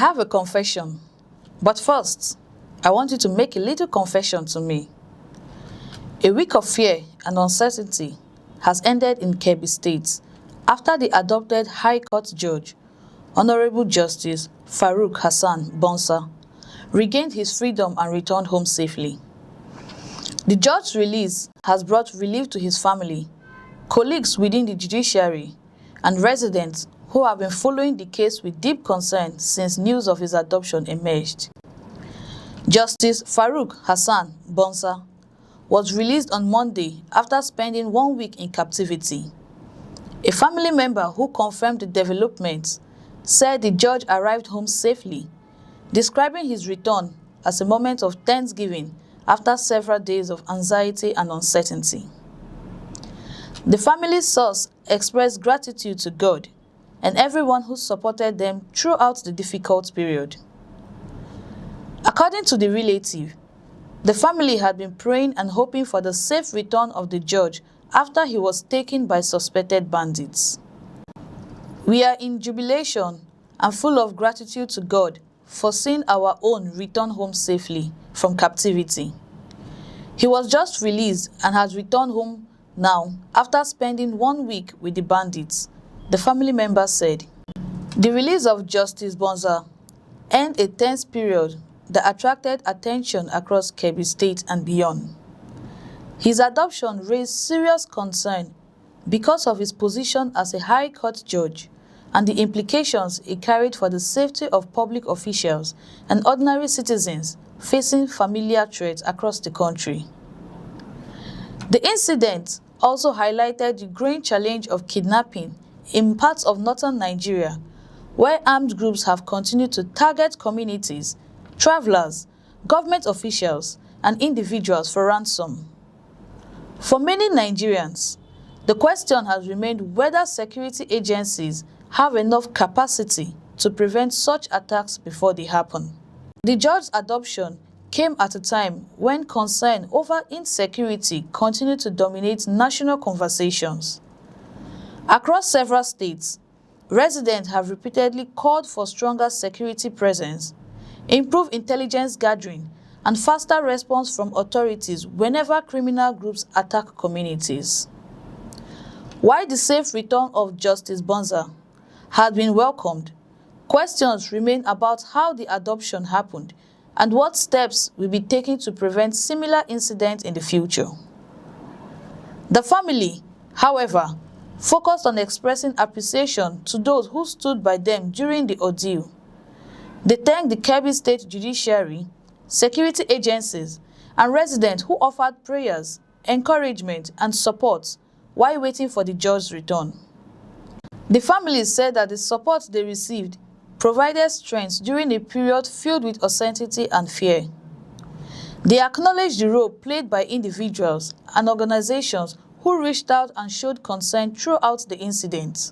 have a confession, but first, I want you to make a little confession to me. A week of fear and uncertainty has ended in Kebbi State after the adopted High Court Judge, Honorable Justice Faruku Bunza, regained his freedom and returned home safely. The judge's release has brought relief to his family, colleagues within the judiciary, and residents who have been following the case with deep concern since news of his adoption emerged. Justice Faruku Bunza was released on Monday after spending 1 week in captivity. A family member who confirmed the developments said the judge arrived home safely, describing his return as a moment of thanksgiving after several days of anxiety and uncertainty. The family's source expressed gratitude to God and everyone who supported them throughout the difficult period. According to the relative, the family had been praying and hoping for the safe return of the judge after he was taken by suspected bandits. We are in jubilation and full of gratitude to God for seeing our own return home safely from captivity. He was just released and has returned home now after spending 1 week with the bandits, the family member said. The release of Justice Bunza ended a tense period that attracted attention across Kebbi State and beyond. His adoption raised serious concern because of his position as a High Court judge and the implications it carried for the safety of public officials and ordinary citizens facing familiar threats across the country. The incident also highlighted the growing challenge of kidnapping in parts of northern Nigeria, where armed groups have continued to target communities, travelers, government officials, and individuals for ransom. For many Nigerians, the question has remained whether security agencies have enough capacity to prevent such attacks before they happen. The judge's adoption came at a time when concern over insecurity continued to dominate national conversations. Across several states, residents have repeatedly called for stronger security presence, improved intelligence gathering, and faster response from authorities whenever criminal groups attack communities. While the safe return of Justice Bunza had been welcomed, questions remain about how the adoption happened and what steps will be taken to prevent similar incidents in the future. The family, however, focused on expressing appreciation to those who stood by them during the ordeal. They thanked the Kebbi State Judiciary, security agencies, and residents who offered prayers, encouragement, and support while waiting for the judge's return. The families said that the support they received provided strength during a period filled with uncertainty and fear. They acknowledged the role played by individuals and organizations who reached out and showed concern throughout the incident.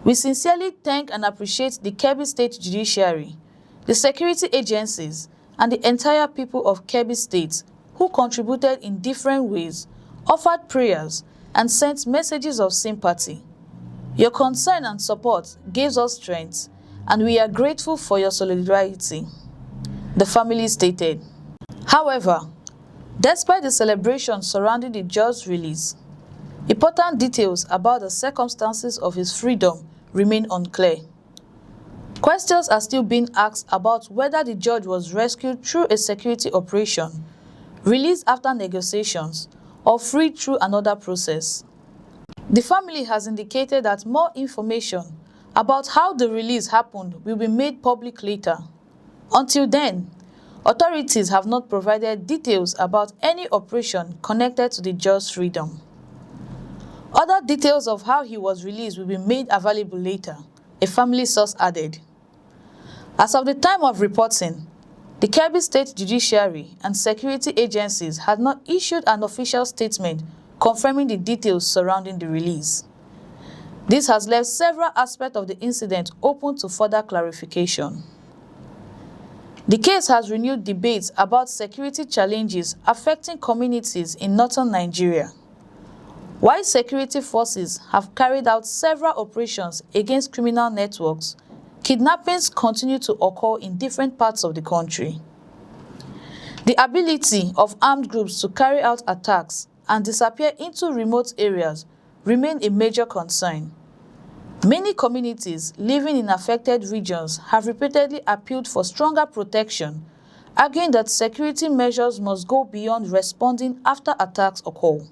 We sincerely thank and appreciate the Kebbi State Judiciary, the security agencies, and the entire people of Kebbi State who contributed in different ways, offered prayers, and sent messages of sympathy. Your concern and support gives us strength, and we are grateful for your solidarity, the family stated. However, despite the celebration surrounding the judge's release, important details about the circumstances of his freedom remain unclear. Questions are still being asked about whether the judge was rescued through a security operation, released after negotiations, or freed through another process. The family has indicated that more information about how the release happened will be made public later. Until then, authorities have not provided details about any operation connected to the judge's freedom. Other details of how he was released will be made available later, a family source added. As of the time of reporting, the Kebbi State Judiciary and security agencies had not issued an official statement confirming the details surrounding the release. This has left several aspects of the incident open to further clarification. The case has renewed debates about security challenges affecting communities in northern Nigeria. While security forces have carried out several operations against criminal networks, kidnappings continue to occur in different parts of the country. The ability of armed groups to carry out attacks and disappear into remote areas remain a major concern. Many communities living in affected regions have repeatedly appealed for stronger protection, arguing that security measures must go beyond responding after attacks occur.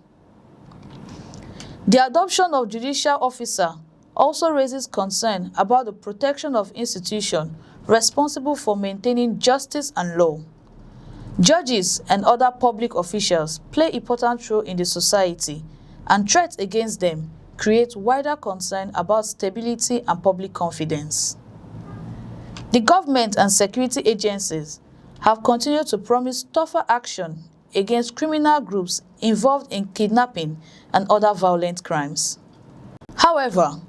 The adoption of judicial officer also raises concern about the protection of institutions responsible for maintaining justice and law. Judges and other public officials play an important role in the society, and threats against them create wider concern about stability and public confidence. The government and security agencies have continued to promise tougher action against criminal groups involved in kidnapping and other violent crimes. However,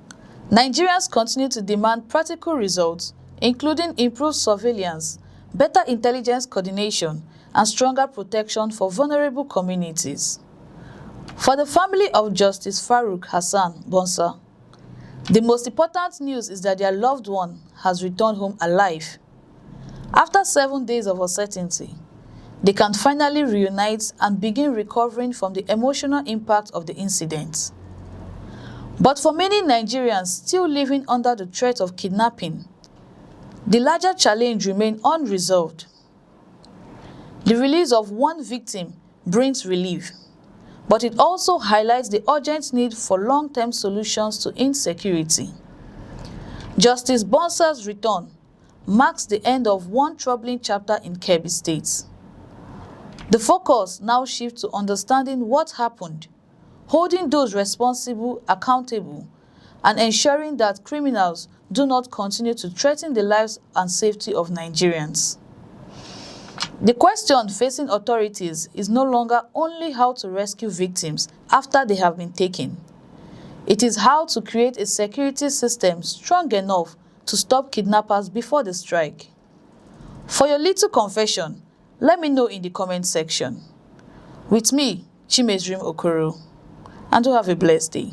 Nigerians continue to demand practical results, including improved surveillance, better intelligence coordination, and stronger protection for vulnerable communities. For the family of Justice Faruku Hassan Bunza, the most important news is that their loved one has returned home alive. After 7 days of uncertainty, they can finally reunite and begin recovering from the emotional impact of the incident. But for many Nigerians still living under the threat of kidnapping, the larger challenge remains unresolved. The release of one victim brings relief, but it also highlights the urgent need for long-term solutions to insecurity. Justice Bunza's return marks the end of one troubling chapter in Kebbi State. The focus now shifts to understanding what happened, holding those responsible accountable, and ensuring that criminals do not continue to threaten the lives and safety of Nigerians. The question facing authorities is no longer only how to rescue victims after they have been taken. It is how to create a security system strong enough to stop kidnappers before they strike. For your little confession, let me know in the comment section. With me, Chimezrim Okoro, and do have a blessed day.